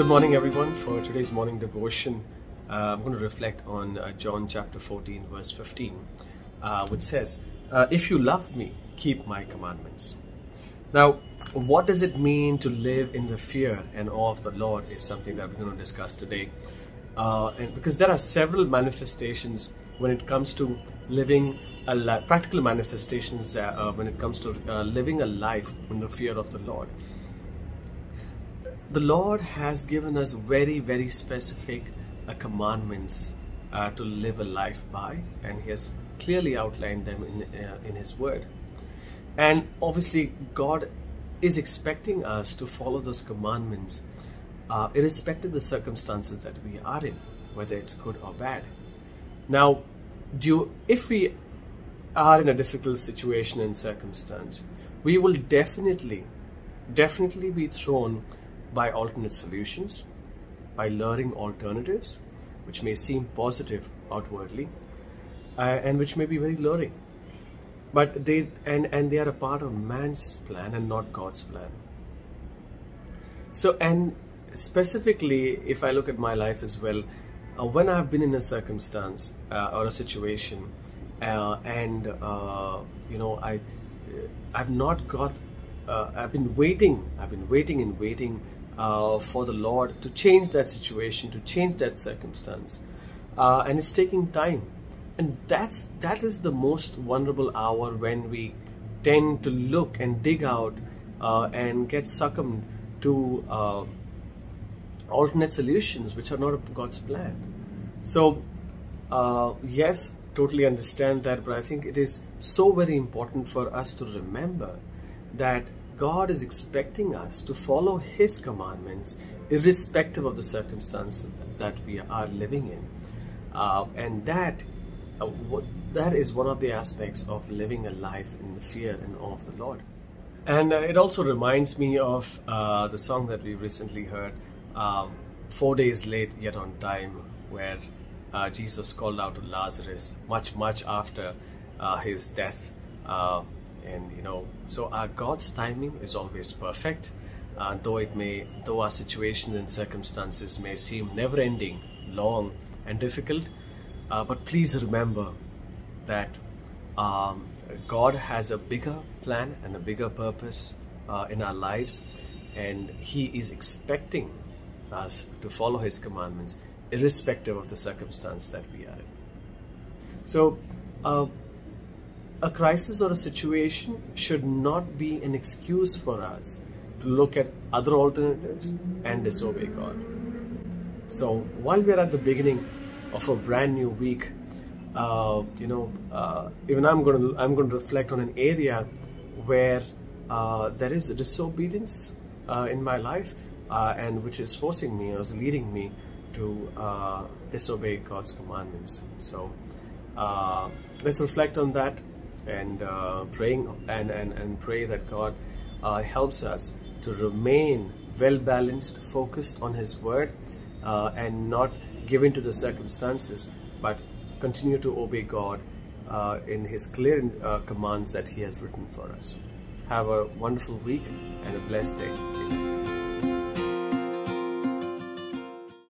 Good morning, everyone. For today's morning devotion, I'm going to reflect on John chapter 14, verse 15, which says, if you love me, keep my commandments. Now, what does it mean to live in the fear and awe of the Lord is something that we're going to discuss today. And because there are several manifestations when it comes to living practical manifestations when it comes to living a life in the fear of the Lord. The Lord has given us very, very specific commandments to live a life by, and He has clearly outlined them in His Word. And obviously, God is expecting us to follow those commandments, irrespective of the circumstances that we are in, whether it's good or bad. Now, if we are in a difficult situation and circumstance, we will definitely be thrown by alternate solutions, by luring alternatives, which may seem positive outwardly, and which may be very luring. But they are a part of man's plan and not God's plan. So, and specifically, if I look at my life as well, when I've been in a circumstance or a situation, I've been waiting for the Lord to change that situation, to change that circumstance, and it's taking time. And that is the most vulnerable hour, when we tend to look and dig out and get succumbed to alternate solutions which are not God's plan. So yes, totally understand that, but I think it is so very important for us to remember that God is expecting us to follow His commandments irrespective of the circumstances that we are living in, and that is one of the aspects of living a life in the fear and awe of the Lord. And it also reminds me of the song that we recently heard, 4 days late yet on time, where Jesus called out to Lazarus much after his death. So our God's timing is always perfect, though our situations and circumstances may seem never-ending, long and difficult. But please remember that God has a bigger plan and a bigger purpose in our lives, and He is expecting us to follow His commandments irrespective of the circumstance that we are in. So a crisis or a situation should not be an excuse for us to look at other alternatives and disobey God. So while we are at the beginning of a brand new week, even I'm going to reflect on an area where there is a disobedience in my life, and which is forcing me, or is leading me to disobey God's commandments. So let's reflect on that, and praying and pray that God helps us to remain well balanced, focused on His Word, and not give in to the circumstances, but continue to obey God in His clear commands that He has written for us. Have a wonderful week and a blessed day.